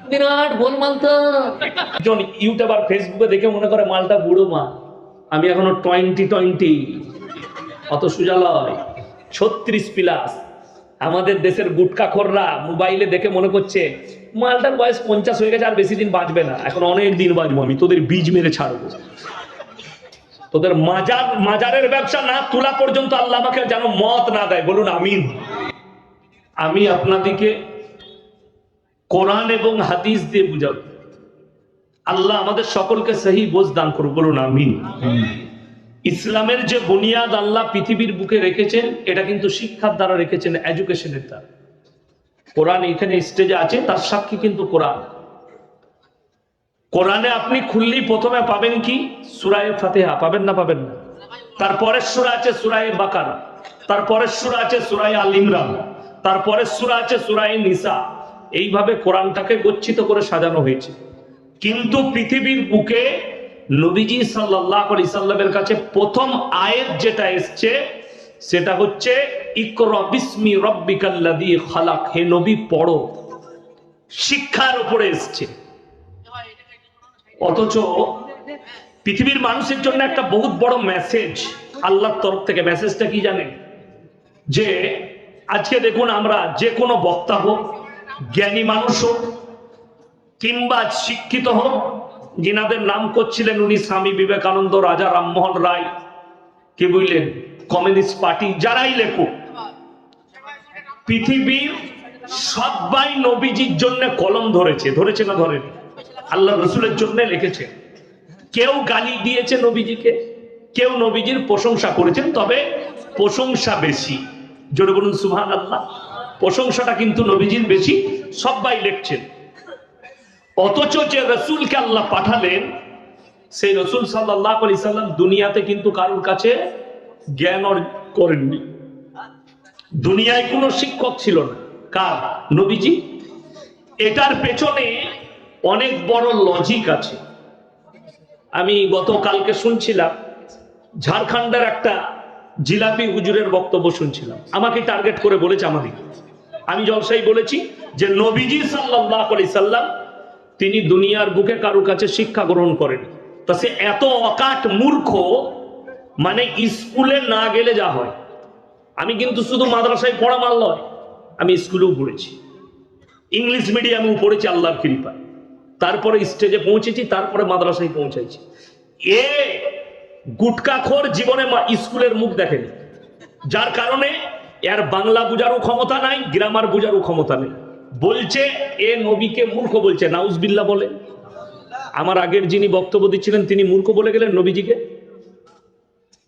বিরাট গোলমাল তো। একজন ইউটিউবার ফেসবুকে দেখে মনে করে মালটা বুড়ো মা, আমি এখনো 20 অত সোজা লয়, 36+। আমাদের দেশের গুটকাখোররা মোবাইলে দেখে মনে করছে মালটার বয়স 50 হয়ে গেছে, আর বেশি দিন বাঁচবে না, এখন অনেক দিন বাঁচবো, আমি তোদের বীজ মেরে ছাড়বো, তোদের মাজারের ব্যবসা না তোলা পর্যন্ত আল্লাহ আমাকে যেন মত না দেয়, বলুন আমিন। আমি আপনাদেরকে কোরআন এবং হাদিস দিয়ে বুঝাবো, আল্লাহ আমাদের সকলকে সহি বোঝ দান করুন, বলুন আমিন। ইসলামের যে বুনিয়াদ আল্লাহ পৃথিবীর বুকে রেখেছেন, এটা কিন্তু শিক্ষার দ্বারা রেখেছেন, এডুকেশনের দ্বারা। কোরআন এখানে স্টেজে আছে, তার সাক্ষী কিন্তু কোরআন। কোরআনে আপনি খুললেই প্রথমে পাবেন কি? সূরা ফাতিহা পাবেন না? পাবেন না? তারপরের সূরা আছে সূরা বাকারা, তারপরের সূরা আছে সূরা আল ইমরান, তারপরের সূরা আছে সূরা নিসা। এইভাবে কোরআনটাকে গচ্ছিত করে সাজানো হয়েছে। কিন্তু পৃথিবীর বুকে নবীজি সাল্লাল্লাহু আলাইহি সাল্লামের কাছে প্রথম আয়াত যেটা এসছে সেটা হচ্ছে ইকরা বিসমি রাব্বিকাল্লাযী খালাক। হে নবী পড়ো, শিক্ষার উপরে এসছে। অথচ পৃথিবীর মানুষের জন্য একটা বহুত বড় মেসেজ আল্লাহর তরফ থেকে। মেসেজটা কি জানেন? যে আজকে দেখুন, আমরা যে কোনো বক্তা হোক, জ্ঞানী মানুষ হোক, কিংবা শিক্ষিত হোক, যিনাদের নাম করছিলেন উনি স্বামী বিবেকানন্দ, রাজা রামমোহন রায়, কি বুঝলেন, কমিউনিস্ট পার্টি, যারাই লেখুক, পৃথিবীর সবাই নবীজির জন্য কলম ধরেছে। ধরেছে না ধরেনি? আল্লাহ রসুলের জন্য লিখেছে। কেউ গালি দিয়েছে নবীজিকে, কেউ নবীজির প্রশংসা করেছেন, তবে প্রশংসা বেশি। জোরে বলুন সুবহানাল্লাহ। প্রশংসাটা কিন্তু নবীজির বেশি, সবাই লিখছেন। অথচ যে রসুলকে আল্লাহ পাঠালেন, সেই রসুল সাল্লাল্লাহু আলাইহি সাল্লাম দুনিয়াতে কিন্তু কারোর কাছে জ্ঞান অর্জন করেননি। দুনিয়ায় কোনো শিক্ষক ছিল না। কার? নবীজি। এটার পেছনে অনেক বড় লজিক আছে। আমি গতকালকে শুনছিলাম, ঝাড়খণ্ডের একটা জিলাপি হুজুরের বক্তব্য শুনছিলাম। আমাকে টার্গেট করে বলেছে আমাদেরকে। আমি জলসাই বলেছি যে নবীজি সাল্লাল্লাহু আলাইহি সাল্লাম তিনি দুনিয়ার বুকে কারোর কাছে শিক্ষা গ্রহণ করেন। তা সে এত অকাট মূর্খ, মানে স্কুলে না গেলে যা হয়। আমি কিন্তু শুধু মাদ্রাসায় পড়া মাল নয়, আমি স্কুলেও পড়েছি, ইংলিশ মিডিয়ামেও পড়েছি আল্লাহর কৃপায়, তারপরে স্টেজে পৌঁছেছি, তারপরে মাদ্রাসায় পৌঁছাইছি। এ গুটকাখোর জীবনে স্কুলের মুখ দেখেনি, যার কারণে এর বাংলা বুঝারও ক্ষমতা নাই, গ্রামার বুঝারও ক্ষমতা নেই। বলছে এ নবীকে মূর্খ বলছে, নাউজুবিল্লাহ বলে। আমার আগের যিনি বক্তব্য দিচ্ছিলেন তিনি মূর্খ বলে গেলেন নবীজিকে।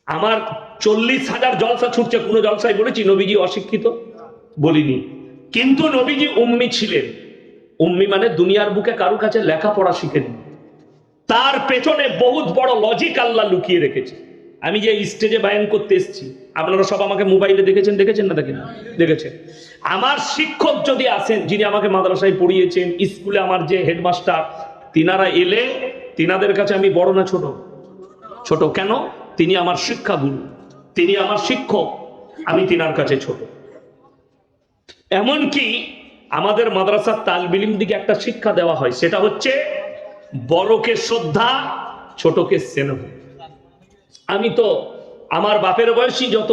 আমার 40,000 জলসা ছুটছে, কোনো জলসায় বলেছি নবীজি অশিক্ষিত? বলিনি। কিন্তু নবীজি উম্মি ছিলেন। উম্মি মানে দুনিয়ার বুকে কারোর কাছে লেখাপড়া শিখেনি। তার পেছনে বহুত বড় লজিক আল্লাহ লুকিয়ে রেখেছে। আমি যে স্টেজে বায়ান করতে এসেছি, আপনারা সব আমাকে মোবাইলে দেখেছেন না? দেখেছেন। আমার শিক্ষক যদি আসেন, যিনি আমাকে মাদ্রাসায় পড়িয়েছেন, স্কুলে আমার যে হেডমাস্টার, তিনারা এলে তিনাদের কাছে আমি বড় না ছোট? ছোট। কেন? তিনি আমার শিক্ষা গুরু, তিনি আমার শিক্ষক, আমি তিনার কাছে ছোট। এমনকি আমাদের মাদ্রাসার তালবিল ইলম দিকে একটা শিক্ষা দেওয়া হয়, সেটা হচ্ছে বড়কে শ্রদ্ধা, ছোটকে স্নেহ। আমি তো আমার বাপের বয়সী যত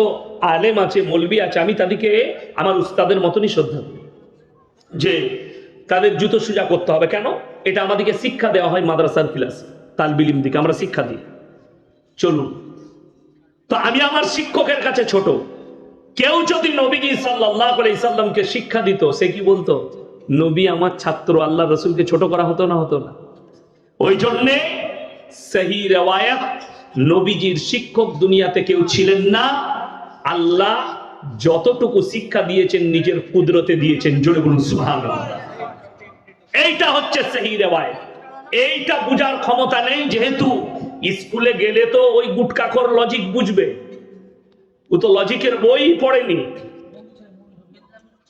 আলেম আছে, মৌলবি আছে, আমি তাদেরকে আমার উস্তাদের মতনই শ্রদ্ধা করি, যে তাদের জুতো সোজা করতে হবে। কেন? এটা আমাদেরকে শিক্ষা দেওয়া হয় মাদ্রাসার ক্লাস তালবিল ইলম দিকে, আমরা শিক্ষা দিই। চলুন, তো আমি আমার শিক্ষকের কাছে ছোট। কেউ যদি নবীজি সাল্লাল্লাহু আলাইহি সাল্লামকে শিক্ষা দিত, সে কি বলতো? নবী আমার ছাত্র, আল্লাহ রসুলকে ছোট করা হতো না? হতো না। ওই জন্যে সহি রিওয়ায়াত, নবীজির শিক্ষক দুনিয়াতে কেউ ছিলেন না। আল্লাহ যতটুকু শিক্ষা দিয়েছেন নিজের কুদরতে দিয়েছেন। জোরে বলুন সুবহানাল্লাহ। এইটা হচ্ছে সহি রিওয়ায়াত। এইটা বুঝার ক্ষমতা নেই, যেহেতু স্কুলে গেলে তো ওই গুটকাখোর লজিক বুঝবে, ও তো লজিকের বই পড়েনি।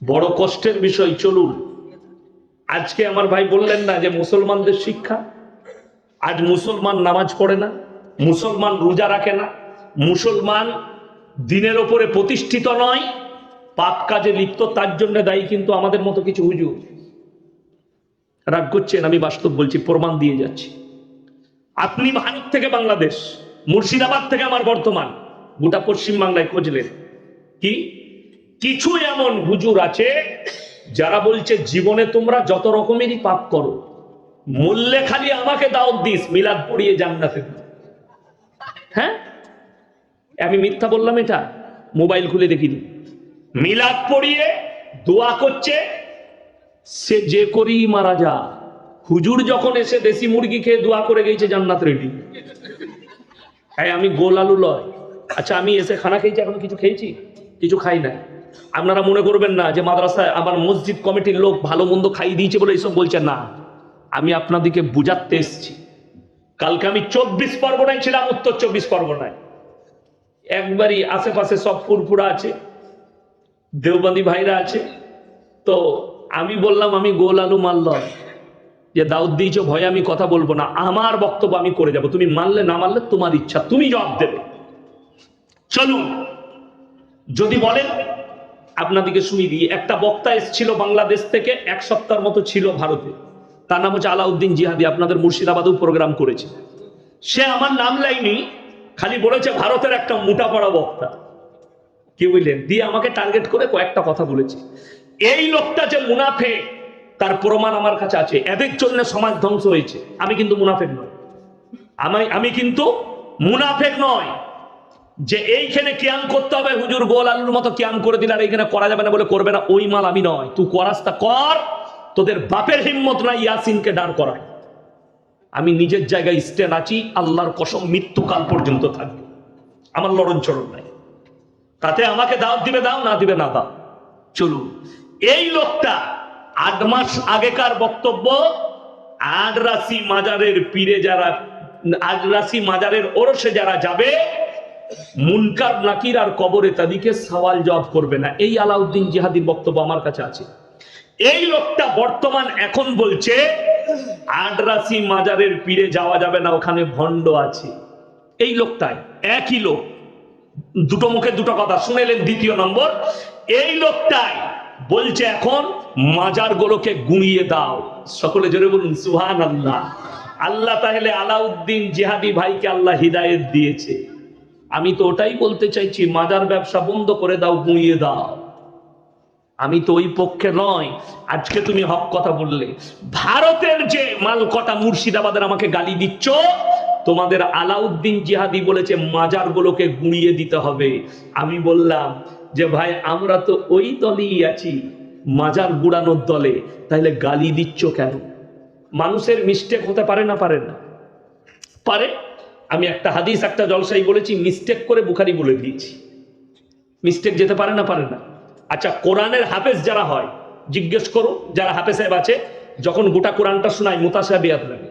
বড় কষ্টের বিষয়। চলুন, আজকে আমার ভাই বললেন না যে মুসলমানদের শিক্ষা, আজ মুসলমান নামাজ পড়ে না, মুসলমান রোজা রাখে না, মুসলমান দিনের ওপরে প্রতিষ্ঠিত নয়, পাপ কাজে লিপ্ত। তার জন্য দায়ী কিন্তু আমাদের মতো কিছু হুজুর। রাগ করছেন, আমি বাস্তব বলছি, প্রমাণ দিয়ে যাচ্ছি। আপনি ভারত থেকে বাংলাদেশ, মুর্শিদাবাদ থেকে আমার বর্তমান, গোটা পশ্চিম বাংলায় খুঁজলেন কি কিছু এমন হুজুর আছে যারা বলছে জীবনে তোমরা যত রকমেরই পাপ করো, মূল্যে খালি আমাকে দাওয়াত দিস, মিলাদ পড়িয়ে জান্নাতে। হ্যাঁ, আমি মিথ্যা বললাম? এটা মোবাইল খুলে দেখিনি। মিলাদ পড়িয়ে দোয়া করছে, সে যে করেই মারা যা। হুজুর যখন এসে দেশি মুরগি খেয়ে দোয়া করে গেছে জান্নাত রেডি। হ্যাঁ, আমি গোল আলু লয়। আচ্ছা, আমি এসে খানা খেয়েছি, এখন কিছু খেয়েছি? কিছু খাই না। আপনারা মনে করবেন না যে মাদ্রাসায় আমার মসজিদ কমিটির লোক ভালো মন্দ খাইয়ে দিয়েছে বলে এইসব বলছেন না। আমি আপনাদেরকে বুঝাতে এসেছি। কালকে আমি 24 পরগনায় ছিলাম, উত্তর 24 পরগনায়। একবারই আশেপাশে সব ফুরফুরা আছে, দেওবন্দি ভাইরা আছে। তো আমি বললাম আমি গোল আলু মানলাম, যে দাউদ দিয়েছ ভয়ে আমি কথা বলবো না, আমার বক্তব্য আমি করে যাব, তুমি মানলে না মানলে তোমার ইচ্ছা, তুমি জবাব দেবে। চলুন, যদি বলেন আপনাদেরকে শুনিয়ে দিই। একটা বক্তা এসেছিল বাংলাদেশ থেকে, এক সপ্তাহের মতো ছিল ভারতে। তার নাম হচ্ছে আলাউদ্দিন জিহাদি, আপনাদের মুর্শিদাবাদেও প্রোগ্রাম করেছে। সে আমার নাম লাইনি, খালি বলেছে ভারতের একটা মোটা পড়া বক্তা, কি বুঝলেন, দিয়ে আমাকে টার্গেট করে কয়েকটা কথা বলেছে। এই লোকটা যে মুনাফেক তার প্রমাণ আমার কাছে আছে। এদের জন্য সমাজ ধ্বংস হয়েছে। আমি কিন্তু মুনাফেক নয়, আমি কিন্তু মুনাফেক নয় যে এইখানে কিয়াম করতে হবে, হুজুর গোল আলুর মতো কিয়াম করে দিলে আর এইখানে করা যাবে না বলে করবে না, ওই মাল আমি নয়। তুই করাস তা কর, তোদের বাপের হিম্মত নাই ইয়াসিনকে দাঁড় করায়। আমি নিজের জায়গায় স্ট্যান্ড আছি, আল্লাহর কসম মৃত্যুকাল পর্যন্ত থাকবে, আমার লড়ন চড়ন নাই। তাতে আমাকে দাওয়াত দিবে দাও, না দিবে না দাও। চলুন, এই লোকটা 8 মাস আগেকার বক্তব্য, আডরাসি মাজারের পীরে যারা, আডরাসি মাজারের ওরসে যারা যাবে, মুনকার নাকির আর কবরে তাদেরকে সওয়াল জবাব করবে না। এই আলাউদ্দিন জিহাদির বক্তব্য আমার কাছে আছে। এই লোকটা বর্তমান এখন বলছে আডরাসি মাজারের পীরে যাওয়া যাবে না, ওখানে ভণ্ড আছে। এই লোকটাই, একই লোক, দুটো মুখে দুটো কথা শুনেলেন। দ্বিতীয় নম্বর, এই লোকটাই বলছে এখন মাজার গুলোকে গুঁড়িয়ে দাও। সকলে জোরে বলুন সুবহানাল্লাহ। আল্লাহ তাহলে আলাউদ্দিন জিহাদি ভাইকে আল্লাহ হিদায়েত দিয়েছে। আমি তো ওটাই বলতে চাইছি, মাজার ব্যবসা বন্ধ করে দাও, গুঁড়িয়ে দাও। আমি তো ওই পক্ষে নয়। আজকে তুমি হক কথা বললে, ভারতের যে মাল কটা মুর্শিদাবাদের আমাকে গালি দিচ্ছ, তোমাদের আলাউদ্দিন জিহাদি বলেছে মাজার গুলোকে গুঁড়িয়ে দিতে হবে। আমি বললাম যে ভাই আমরা তো ওই দলেই আছি, মাজার গুড়ানোর দলে, তাহলে গালি দিচ্ছ কেন? মানুষের মিস্টেক হতে পারে না, পারে না? পারে। আমি একটা হাদিস একটা জলসাই বলেছি, মিস্টেক করে বুখারি বলে দিয়েছি। মিস্টেক যেতে পারে না, পারে না? আচ্ছা, কোরআনের হাফেজ যারা হয় জিজ্ঞেস করো, যারা হাফেজ সাহেব আছে, যখন গোটা কোরআনটা শোনায় মুতাশাবিহাত লাগে।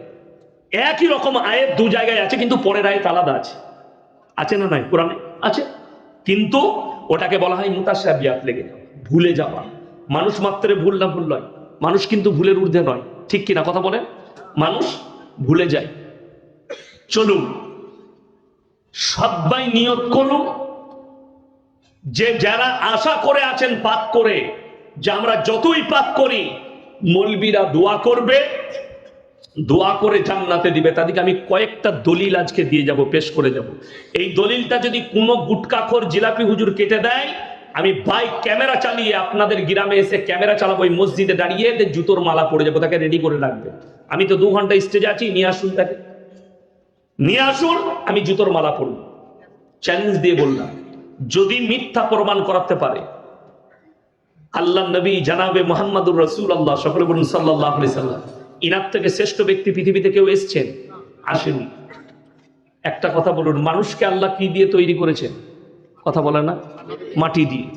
একই রকম আয়াত দু জায়গায় আছে, কিন্তু পরের আয়াত আলাদা আছে। আছে না নাই? কোরআনে আছে, কিন্তু ওটাকে বলা হয় মুতাশাবিহাত, লেগে যাওয়া, ভুলে যাওয়া। মানুষ মাত্রে ভুল না ভুল নয়, মানুষ কিন্তু ভুলের ঊর্ধ্বে নয়, ঠিক কিনা কথা বলেন? মানুষ ভুলে যায়। চলুন, সবাই নিয়ত করুন যে যারা আশা করে আছেন পাপ করে, যে আমরা যতই পাপ করি মৌলবীরা দোয়া করবে, দোয়া করে জান্নাতে দিবে। তাদেরকে আমি কয়েকটা দলিল আজকে দিয়ে যাব, পেশ করে যাব। এই দলিলটা যদি কোনো গুটকাখোর জিলাপি হুজুর কেটে দেয়, আমি বাইক ক্যামেরা চালিয়ে আপনাদের গ্রামে এসে ক্যামেরা চালাবো, ওই মসজিদে দাঁড়িয়ে জুতোর মালা পড়ে যাবো, তাকে রেডি করে রাখবে। আমি তো 2 ঘন্টা স্টেজে আছি, নিয়ে আসুন তাকে, নিয়ে আসুন, আমি জুতোর মালা পড়ব। চ্যালেঞ্জ দিয়ে বললাম, যদি মিথ্যা প্রমাণ করাতে পারে, আল্লাহ নবী জানাবে মুহাম্মাদুর রাসূলুল্লাহ, সকলে বলুন সাল্লাল্লাহু আলাইহি সাল্লাম, ইনার থেকে শ্রেষ্ঠ ব্যক্তি পৃথিবীতে কেউ এসেছেন? আসেনি। একটা কথা বলুন, মানুষকে আল্লাহ কি দিয়ে তৈরি করেছেন? কথা বলে না? মাটি দিয়ে।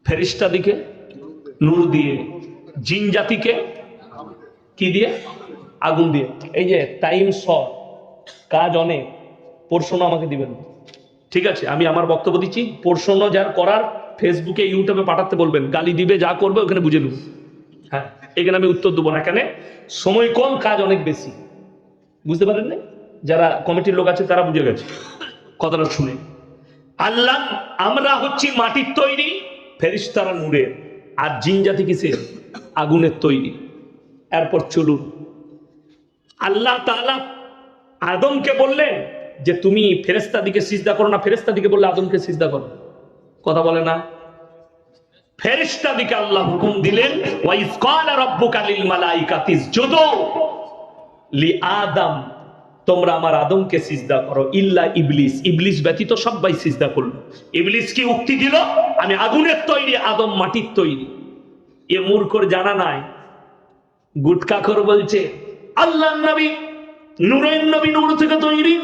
ফেরেশতা দিকে নূর দিয়ে। জিন জাতিকে কি দিয়ে? আগুন দিয়ে। এই যে টাইম শর্ট, কাজ অনেক, প্রশ্ন আমাকে দিবেন, ঠিক আছে? আমি আমার বক্তব্য দিচ্ছি, প্রশ্ন যার করার ফেসবুকে ইউটিউবে পাঠাতে বলবেন, গালি দিবে, যা করবে ওখানে বুঝে নেব। হ্যাঁ, এখানে আমি উত্তর দেবো না, এখানে সময় কম, কাজ অনেক বেশি। বুঝতে পারেন না? যারা কমিটির লোক আছে তারা বুঝে গেছে কথাটা শুনে। আল্লাহ, আমরা হচ্ছি মাটির তৈরি, ফেরেশতারা নূরের, আর জিন জাতি কিসের? আগুনের তৈরি। এরপর চলুন, আল্লাহ তাআলা আদমকে বললেন যে তুমি ফেরেশতা দিকে সিজদা করো না, ফেরেশতা দিকে বললে আদমকে সিজদা করো, কথা বলে না। ফেরেশতা দিকে আল্লাহ হুকুম দিলেন, ওয়াইজ ক্বালা রাব্বুকা লিল মালাইকাতি ইসজুদু লিআদম, তোমরা আমার আদমকে সিজদা করো, ইল্লা ইবলিস, ইবলিস ব্যতীত সবাই সিজদা করলো। ইবলিস কি উক্তি দিল, আমি আগুনের তৈরি, আদম মাটির তৈরি। এ মূর্খর জানা নাই, গুটকাখোর বলছে আল্লাহর নবী নূরের নবী, নূর থেকে তৈরি।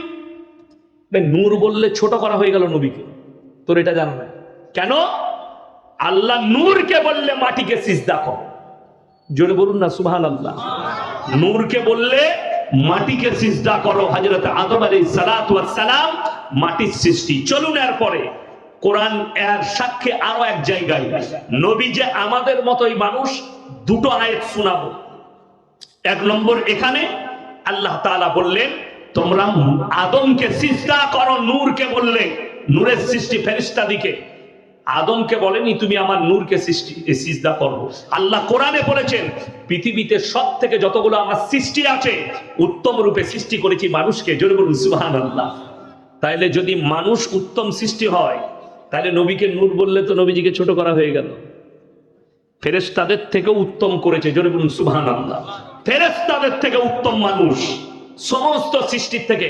নূর বললে ছোট করা হয়ে গেল নবীকে, তোর এটা জানা নাই কেন? আল্লাহ নূরকে বললে মাটিকে সিজদা কর, জোরে বলুন না সুবহানাল্লাহ। নূরকে বললে মাটিকে সিজদা করো। হযরত আদম আলাইহিস সালাতু ওয়াস সালাম মাটির সৃষ্টি। চলুন এরপরে কোরআন এর সাক্ষ্যে আরো এক জায়গায় নবী যে আমাদের মতোই মানুষ, দুটো আয়াত শোনাবো। এক নম্বর, এখানে আল্লাহ তাআলা বললেন তোমরা আদমকে সিজদা করো, নূরকে বললে, নূরের সৃষ্টি ফেরেশতা দিকে, আদমকে বলেনি তুমি আমার নূরকে সিজদা করো। আল্লাহ কোরআনে বলেছেন পৃথিবীতে সব থেকে যতগুলো আমার সৃষ্টি আছে উত্তম রূপে সৃষ্টি করেছি মানুষকে, জোরে বলুন সুবহানাল্লাহ। তাইলে যদি মানুষ উত্তম সৃষ্টি হয়, তাহলে নবীকে নূর বললে তো নবীজিকে ছোট করা হয়ে গেল। ফেরেশতাদের থেকে উত্তম করেছে, জোরে বলুন সুবহানাল্লাহ। ফেরেশতাদের থেকে উত্তম মানুষ সমস্ত সৃষ্টির থেকে।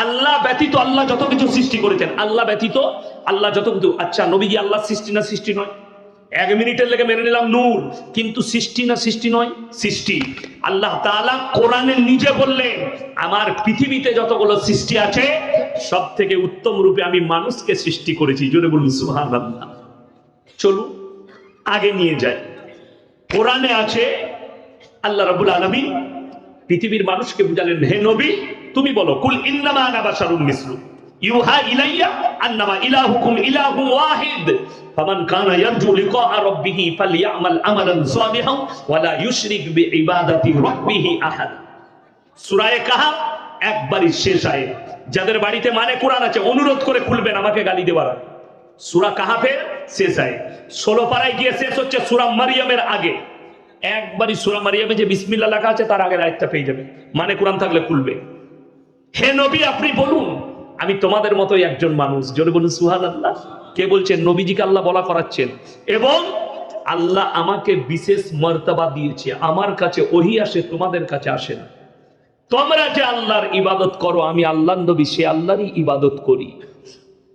আল্লাহ ব্যতীত আল্লাহ যত কিছু সৃষ্টি করেছেন, আল্লাহ ব্যতীত আল্লাহ যত কিছু, আচ্ছা নবীজি আল্লাহ সৃষ্টি না সৃষ্টি নয়? এক মিনিটের লেগে মেনে নিলাম নূর, কিন্তু সৃষ্টি না সৃষ্টি নয়? সৃষ্টি। আল্লাহ তাআলা কোরআনে নিজে বললেন আমার পৃথিবীতে যতগুলো সৃষ্টি আছে সব থেকে উত্তম রূপে আমি মানুষকে সৃষ্টি করেছি, জোরে বলুন সুবহানাল্লাহ। চলুন আগে নিয়ে যাই। কোরআনে আছে আল্লাহ রাব্বুল আলামিন পৃথিবীর মানুষকে বুঝালেন, হে নবী তুমি বলো, কুল ইন্নামা আনা বাশারুম মিসলু ইউহা ইলাইয়া আন্নামা ইলাহুকুম ইলাহুম ওয়াহিদ ফামান কানা ইয়ারজু লিকা রাব্বিহি ফালইয়ামাল আমালান সালিহান ওয়া লা ইউশরিক বিইবাদাতি রাব্বিহি আহাদ। সূরা কাহাফ একবারই শেষ আয়াত। যাদের বাড়িতে মানে কোরআন আছে অনুরোধ করে খুলবেন আমাকে গালি দেওয়ার আগে। সূরা কাহাফের শেষ আয়াত, 16 পারায় গিয়ে শেষ হচ্ছে সূরা মারইয়ামের আগে। একবারই সূরা মারইয়ামে যে বিসমিল্লাহ লেখা আছে তার আগের আয়াতটা পেয়ে যাবে, মানে কোরআন থাকলে খুলবে। হে নবী আপনি বলুন আমি তোমাদের মতোই একজন মানুষ, জোরে বলুন সুবহানাল্লাহ। কে বলছেন? নবীজিকে আল্লাহ বলা করাচ্ছেন। এবং আল্লাহ আমাকে বিশেষ মর্তবা দিয়েছে, আমার কাছে ওহী আসে, তোমাদের কাছে আসে না। তোমরা যে আল্লাহর ইবাদত করো, আমি আল্লাহর নবী সে আল্লাহরই ইবাদত করি।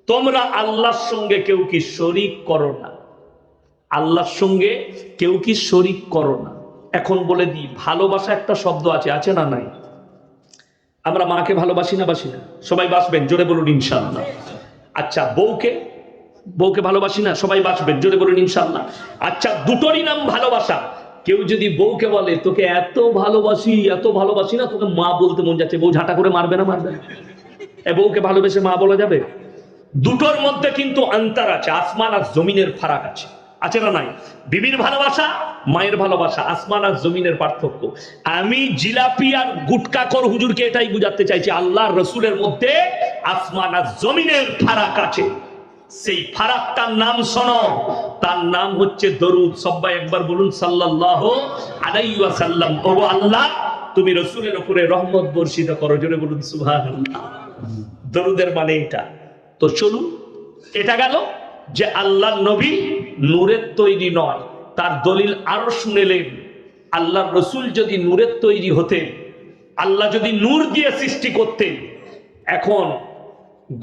তোমরা আল্লাহর সঙ্গে কেউ কি শরীক করো না, আল্লাহর সঙ্গে কেউ কি শরীক করো না। এখন বলে দিই, ভালোবাসা একটা শব্দ আছে, আছে না নাই? আমরা মাকে ভালোবাসি না বাসি না? সবাই বাসবেন, জোরে বলুন ইনশাআল্লাহ। আচ্ছা বউকে ভালোবাসি না? সবাই বাসবেন, জোরে বলুন ইনশাআল্লাহ। আচ্ছা দুটোরই নাম ভালোবাসা। কেউ যদি বউকে বলে তোকে এত ভালোবাসি না, তোকে মা বলতে মন যাচ্ছে, বউ ঝাঁটা করে মারবে না? মারবে না। বউকে ভালোবেসে মা বলা যাবে? দুটোর মধ্যে কিন্তু অন্তর আছে, আসমান আর জমিনের ফারাক আছে, আছে না নাই? বিবির ভালোবাসা, মায়ের ভালোবাসা, আসমান আর জমিনের পার্থক্য। আমি জিলাপি আর গুটকাখোর হুজুরকে এটাই বুঝাতে চাইছি, আল্লাহর রাসূলের মধ্যে আসমান আর জমিনের ফারাক আছে। সেই ফারাকটার নাম শোনো, তার নাম হচ্ছে দরুদ। সবাই একবার বলুন সাল্লাল্লাহু আলাইহি ওয়াসাল্লাম। ও আল্লাহ তুমি রাসূলের উপরে রহমত বর্ষিত করো, জোরে বলুন সুবহানাল্লাহ। দরুদের মানে এটা। তো চলুন, এটা গেল যে আল্লাহর নবী নূরের তৈরি নয়, তার দলিল আরো শুনেলেন। আল্লাহর রাসূল যদি নূরের তৈরি হতেন, আল্লাহ যদি নূর দিয়ে সৃষ্টি করতেন। এখন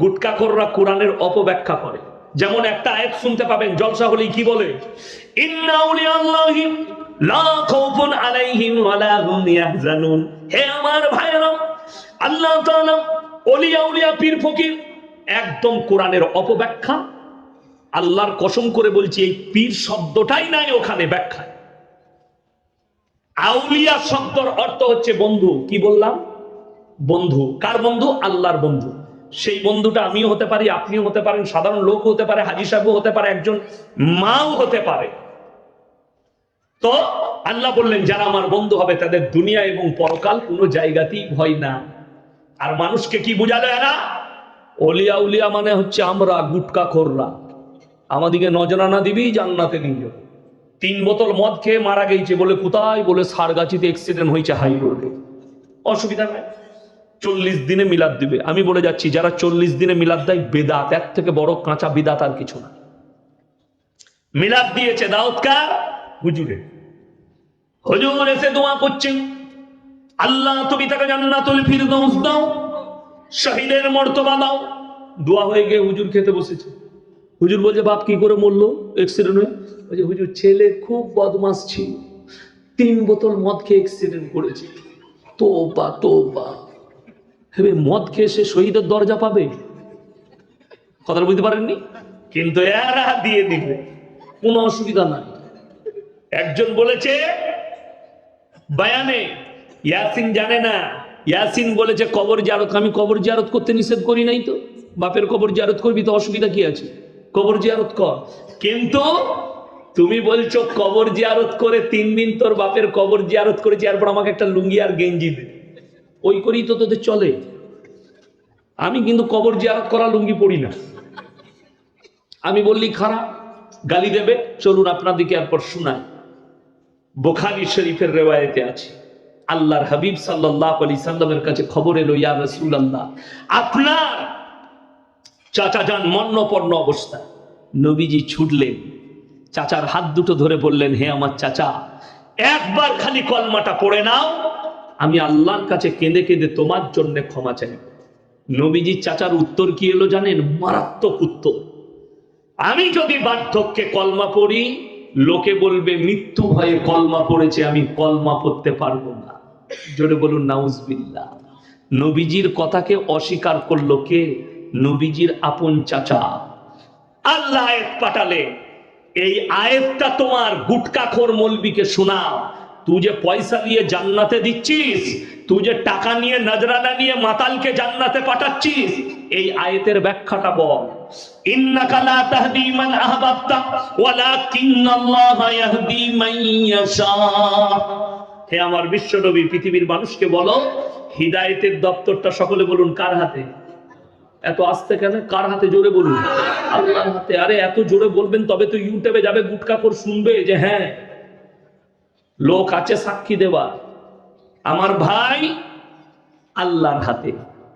গুটকাখোররা কোরআনের অপব্যাখ্যা করে। যেমন একটা আয়াত শুনতে পাবেন জলসা হলেই, কি বলে? ইন্না আউলিয়াল্লাহি লা খাউফুন আলাইহিম ওয়া লা হুম ইয়াহজানুন। হে আমার ভাইরা, আল্লাহ তাআলা ওলিয়া উলিয়া পীর ফকির, একদম কোরআনের অপব্যাখ্যা। আল্লাহর কসম করে বলছি এই পীর শব্দটাই নাই ওখানে ব্যাখ্যায়। আউলিয়া শব্দের অর্থ হচ্ছে বন্ধু। কি বললাম? বন্ধু। কার বন্ধু? আল্লাহর বন্ধু। সেই বন্ধুটা আমিও হতে পারি, আপনিও হতে পারেন, সাধারণ লোক হতে পারে, হাজী সাহেবও হতে পারে, একজন মাও হতে পারে। তো আল্লাহ বললেন যারা আমার বন্ধু হবে তাদের দুনিয়া এবং পরকাল কোনো জায়গাতেই ভয় না। আর মানুষকে কি বুঝালো এরা? ওলিয়া উলিয়া মানে হচ্ছে আমরা গুটকাখোররা, আমাদিকে নজরানা দিবি জান্নাতে নিয়ে যাবো। 3 বোতল মদ খেয়ে মারা গেছে। বলে কোথায়? বলে সারগাছিতে অ্যাক্সিডেন্ট হয়েছে হাই রোডে। অসুবিধা নাই, 40 দিনে মিলাদ দিবে। আমি বলে যাচ্ছি, যারা 40 দিনে মিলাদ দেয় বেদাত, এর থেকে বড় কাঁচা বিদাত আর কিছু না। মিলাদ দিয়েছে দাউদ কার? হুজুরে। হুজুর এসে দোয়া করছেন, আল্লাহ তুমি তাকে জান্নাতুল ফিরদৌস দাও, শহীদের মর্তবা দাও। দোয়া হয়ে গিয়ে হুজুর খেতে বসেছে। হুজুর বলছে, বাপ কি করে মরলো? অ্যাক্সিডেন্ট হয়ে। বলছে, হুজুর ছেলে খুব বদমাস ছিল, 3 বোতল মদ খেয়ে অ্যাক্সিডেন্ট করেছে। তোবা তোবা, হেবে মদ খেয়ে সে শহীদের দরজা পাবে? কথাটা বুঝতে পারেননি? কিন্তু এরা দিয়ে দিবে, কোনো অসুবিধা নাই। একজন বলেছে বয়ানে, ইয়াসিন জানে না, ইয়াসিন বলেছে কবর জিয়ারত। আমি কবর জিয়ারত করতে নিষেধ করি নাই তো। বাপের কবর জিয়ারত করবি তো, অসুবিধা কি আছে? কবর জিয়ারত কর। কিন্তু তুমি বলছো কবর জিয়ারত করে 3 দিন তোর বাপের কবর জিয়ারত করেছি, এরপর আমাকে একটা লুঙ্গি আর গেঞ্জি দে। ওই করেই তো তোদের চলে। আমি কিন্তু কবর জিয়ারত করা লুঙ্গি পরি না। আমি বললি খারাপ, গালি দেবে। চলুন আপনাদেরকে এরপর শোনাই। বুখারী শরীফের রিওয়ায়েতে আছে, আল্লাহর হাবিব সাল্লাল্লাহু আলাইহি সাল্লামের কাছে খবর এলো, ইয়া রাসূলুল্লাহ, আপনার চাচা যান মরণাপন্ন অবস্থা। নবীজি ছুটলেন, চাচার হাত দুটো ধরে বললেন, হে আমার চাচা, একবার খালি কলমাটা পড়ে নাও, আমি আল্লাহর কাছে কেঁদে কেঁদে তোমার জন্য ক্ষমা চাই। নবীজির চাচার উত্তর কি এলো জানেন? মারাত্মক উত্তর। আমি যদি বার্ধক্যে কলমা পড়ি, লোকে বলবে মৃত্যু ভয়ে কলমা পড়েছে, আমি কলমা পড়তে পারবো না। জোরে বলুন নাউজুবিল্লাহ। নবীজির কথাকে অস্বীকার করলো কে? নবীজির আপন চাচা। আল্লাহ আয়াত পাঠালে, এই আয়াতটা তোমার গুটকাখোর মৌলবীকে শোনাও। তুই যে পয়সা দিয়ে জান্নাতে দিচ্ছিস, তুই যে টাকা নিয়ে নজরানা নিয়ে মাতালকে জান্নাতে পাঠাচ্ছিস, এই আয়াতের ব্যাখ্যাটা বল। ইন্নাকা লা তাহদি মান আহবাবতা ওয়ালাকিন্নাল্লাহা ইয়াহদি মান ইয়াশা। হে আমার বিশ্বনবী, পৃথিবীর মানুষকে বলো, হিদায়াতের দপ্তরটা সকলে বলুন কার হাতে? এত আস্তে কেন? কার হাতে? জোরে বলুন। আল্লাহর হাতে। আরে এত জোরে বলবেন তবে তো ইউটিউবে যাবে, গুটকাখোর শুনবে যে হ্যাঁ লোক আছে সাক্ষী দেওয়া। আমার ভাই, আল্লাহর হাতে।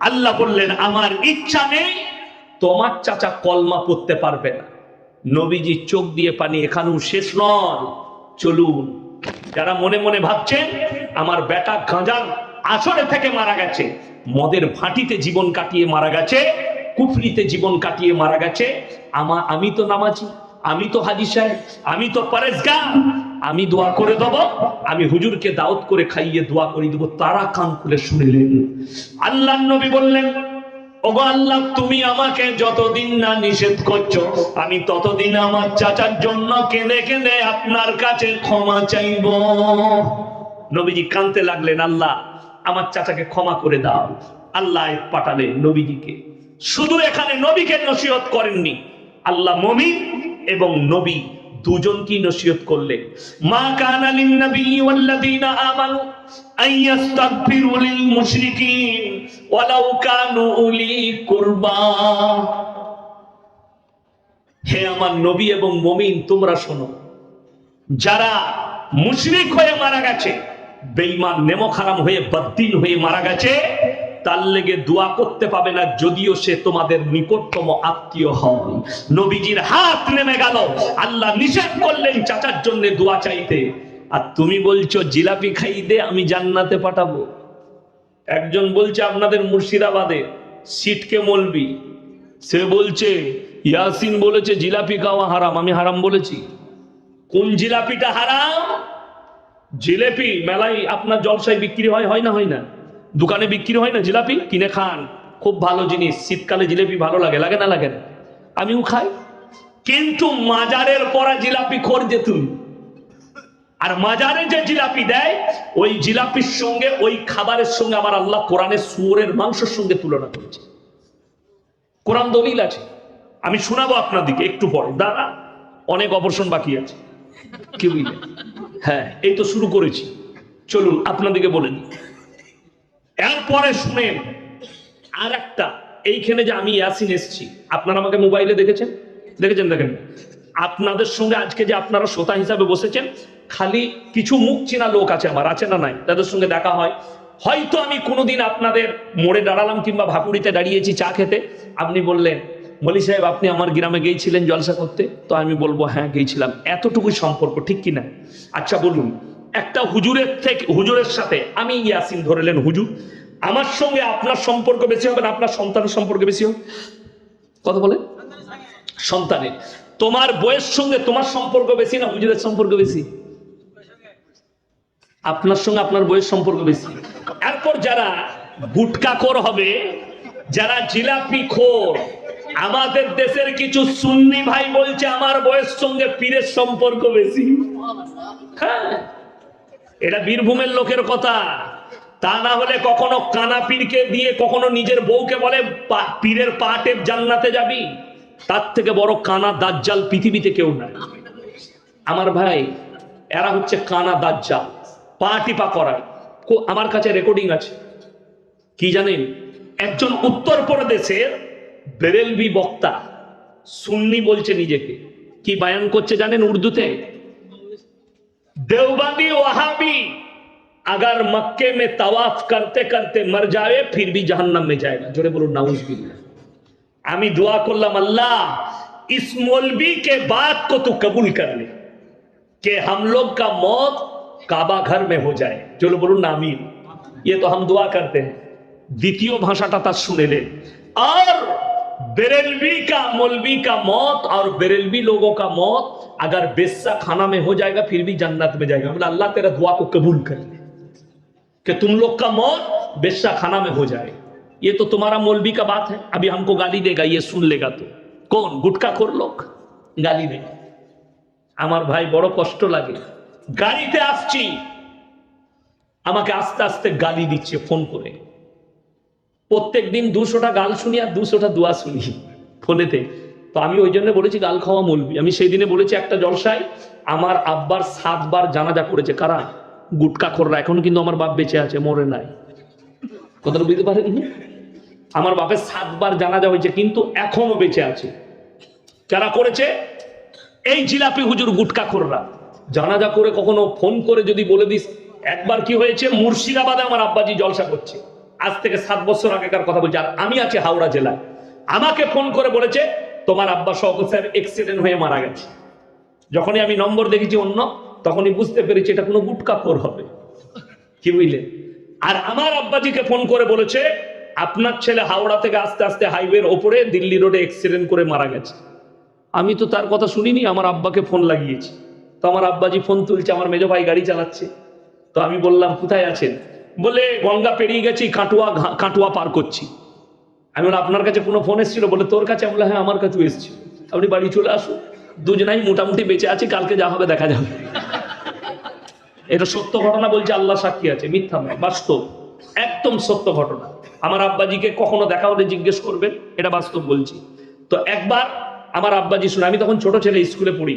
আল্লাহ বললেন, আমার ইচ্ছা নেই তোমার চাচা কলমা পড়তে পারবে না। নবীজি চোখ দিয়ে পানি। এখানেও শেষ নয়, চলুন। যারা মনে মনে ভাবছেন আমার বেটা গাঁজার আসরে থেকে মারা গেছে, মদের ভাটিতে জীবন কাটিয়ে মারা গেছে, কুফরিতে জীবন কাটিয়ে মারা গেছে, আমি তো নামাজি, আমি তো হাজি সাহেব, আমি তো পরেজগার, আমি দোয়া করে দেবো, আমি হুজুরকে দাওয়াত করে খাইয়ে দোয়া করে দেবো, তারা কান খুলে শুনলেন। আল্লাহর নবী বললেন, ওগো আল্লাহ, তুমি আমাকে যতদিন না নিষেধ করছো, আমি ততদিন আমার চাচার জন্য কেঁদে কেঁদে আপনার কাছে ক্ষমা চাইব। নবীজি কাঁদতে লাগলেন, আল্লাহ আমার চাচাকে ক্ষমা করে দাও। আল্লাহ পাঠালেন নবীজিকে। শুধু এখানে নবীকে নসিহত করেননি, আল্লাহ মুমিন এবং নবী দুজনকেই নসিহত করলেন। মা কানা লিন নবী ওয়াল্লাযীনা আমানু আইয়াস্তাগফিরু লিল মুশরিকিন ওয়ালাউ কানু উলি কুরবা। হে আমার নবী এবং মুমিন, তোমরা শোনো, যারা মুশরিক হয়ে মারা গেছে, বেঈমান নেমখারাম হয়ে বদ্দিন হয়ে মারা গেছে, তার লেগে দোয়া করতে পাবে না, যদিও সে তোমাদের নিকটতম আত্মীয় হয়। নবীজির হাত নেমে গেল, আল্লাহ নিষেধ করলেন চাচার জন্য দোয়া চাইতে। আর তুমি বলছো জিলাপি খাই দে আমি জান্নাতে পাঠাবো। একজন বলছে আপনাদের মুর্শিদাবাদে সিটকে মৌলবি, সে বলছে ইয়াসিন বলেছে জিলাপি খাওয়া হারাম। আমি হারাম বলেছি? কোন জিলাপিটা হারাম? জিলাপি মেলায় আপনার জলসায় বিক্রি হয়, হয় না? হয় না? দোকানে বিক্রি হয় না জিলাপি? কিনে খান, খুব ভালো জিনিস। শীতকালে জিলাপি ভালো লাগে, লাগে না? লাগে না? আমিও খাই। কিন্তু মাজারের পরা জিলাপি খোর যে তুমি, আর মাজারে যে জিলাপি দেয়, ওই জিলাপির সঙ্গে ওই খাবারের সঙ্গে আমার আল্লাহ কোরআনে শুয়োরের মাংসের সঙ্গে তুলনা করেছে। কোরআন দলিল আছে, আমি শোনাবো আপনাদেরকে একটু পরে। দাঁড়া, অনেক অপারেশন বাকি আছে, কি বুঝলেন? হ্যাঁ, এই তো শুরু করেছি, চলুন আপনাদেরকে বলে দিই। এরপরে শুনেন আর একটা, এইখানে যে আমি ইয়াসিন এসছি, আপনারা আমাকে মোবাইলে দেখেছেন? দেখেছেন? দেখেন, আপনাদের সঙ্গে আজকে যে আপনারা শ্রোতা হিসাবে বসেছেন, খালি কিছু মুখ চেনা লোক আছে আমার, আছে না নাই, তাদের সঙ্গে দেখা হয়। হয়তো আমি কোনোদিন আপনাদের মোড়ে দাঁড়ালাম কিংবা ভাকুড়িতে দাঁড়িয়েছি চা খেতে, আপনি বললেন মলি সাহেব আপনি আমার গ্রামে গিয়েছিলেন জলসা করতে, তো আমি বলবো হ্যাঁ গিয়েছিলাম, এতটুকুই সম্পর্ক, ঠিক কিনা? আচ্ছা বলুন, একটা হুজুরের সাথে আমি ইয়াসিন ধরলেন হুজুর, আমার সঙ্গে আপনার সম্পর্ক বেশি হবে না আপনার সন্তানের সম্পর্ক বেশি হবে? কথা বলে সন্তানের। তোমার বইয়ের সঙ্গে তোমার সম্পর্ক বেশি না হুজুরের সম্পর্ক বেশি? আপনার সঙ্গে আপনার বইয়ের সম্পর্ক বেশি। এরপর যারা গুটকাখোর হবে, যারা জিলাপি খোর, আমাদের দেশের কিছু সুন্নি ভাই বলছে আমার বইয়ের সঙ্গে পীরের সম্পর্ক বেশি। হ্যাঁ, এটা বীরভূমের লোকের কথা। তা না হলে কখনো কানা পীরকে দিয়ে কখনো নিজের বউকে বলে পীরের পা টেপ জান্নাতে যাবি। তার থেকে বড় কানা দাজ্জাল পৃথিবীতে কেউ নাই। আমার ভাই, এরা হচ্ছে কানা দাজ্জাল, পা টিপা করায়। আমার কাছে রেকর্ডিং আছে, কি জানেন? একজন উত্তরপ্রদেশের বেরেলভি বক্তা, সুন্নি বলছে নিজেকে, কি বায়ান করছে জানেন উর্দুতে? देवबंदी वहाबी अगर मक्के में तवाफ करते करते मर जाए फिर भी जहन्नम में जाएगा। जोरे बोलो नाउजुबिल्लाह। आमी दुआ करलाम अल्लाह इस मौलवी के बात को तू कबूल कर ले कि हम लोग का मौत काबा घर में हो जाए। जोरे बोलो आमीन। ये तो हम दुआ करते हैं। द्वितीय भाषाटा तार सुने ले। और बेरेलवी का मौलवी का मौत और बेरेलवी लोगों का मौत अगर बेस्सा खाना में हो जाएगा फिर भी जन्नत में जाएगा। बोला अल्लाह तेरा दुआ को कबूल कर ले कि तुम लोग का मौत बेस्सा खाना में हो जाए। ये तो तुम्हारा मौलवी का बात है, अभी हमको गाली देगा, ये सुन लेगा तो। कौन? गुटखाखोर लोग गाली देगा। আমার ভাই বড় কষ্ট লাগে, গাড়িতে আসছি আমাকে আস্তে আস্তে গালি দিচ্ছে ফোন করে। প্রত্যেকদিন 200টা গাল শুনি আর 200টা দোয়া শুনি ফোনেতে। তো আমি ওই জন্য বলেছি গাল খাওয়া মৌলবি। আমি সেই দিনে বলেছি একটা জলসায় আমার আব্বার 7 বার জানাজা করেছে। কারা? গুটখাখোররা। এখন কিন্তু আমার বাপ বেঁচে আছে, মরে নাই। কথাটা বুঝতে পারেন? আমার বাপের 7 বার জানাজা হয়েছে কিন্তু এখনো বেঁচে আছে। যারা করেছে এই জিলাপি হুজুর গুটখাখোররা। জানাজা করে কখনো ফোন করে যদি বলে দিস, একবার কি হয়েছে, মুর্শিদাবাদে আমার আব্বাজি জলসা করছে, আজ থেকে 7 বছর আগেকার কথা বলছি, আর আমি আছি হাওড়া জেলায়। আমাকে ফোন করে বলেছে তোমার আব্বা শওকত সাহেব অ্যাক্সিডেন্ট হয়ে মারা গেছে। যখনই আমি নম্বর দেখেছি অন্য, তখনই বুঝতে পেরেছি এটা কোনো গুটখাখোর হবে। কি বুঝলেন? আর আমার আব্বাজিকে ফোন করে বলেছে আপনার ছেলে হাওড়া থেকে আস্তে আস্তে হাইওয়ের ওপরে দিল্লি রোডে অ্যাক্সিডেন্ট করে মারা গেছে। আমি তো তার কথা শুনিনি, আমার আব্বাকে ফোন লাগিয়েছি। তো আমার আব্বাজি ফোন তুলছে, আমার মেজো ভাই গাড়ি চালাচ্ছে। তো আমি বললাম কোথায় আছেন? বলে গঙ্গা পেরিয়ে গেছি, কাটুয়া পার করছি। আমি বললাম আপনার কাছে কোনো ফোন এসেছিল? বলে তোর কাছে। আমি বললাম হ্যাঁ আমার কাছেও এসেছিল। আপনি বাড়ি চলে আসুন, দুজনাই মোটামুটি বেঁচে আছি, কালকে যা হবে দেখা যাবে। এটা সত্য ঘটনা বলছে, আল্লাহ সাক্ষী আছে, মিথ্যা নয়, বাস্তব, একদম সত্য ঘটনা। আমার আব্বাজিকে কখনো দেখা হলে জিজ্ঞেস করবেন, এটা বাস্তব বলছি। তো একবার আমার আব্বাজি শুনে, আমি তখন ছোট ছেলে, স্কুলে পড়ি,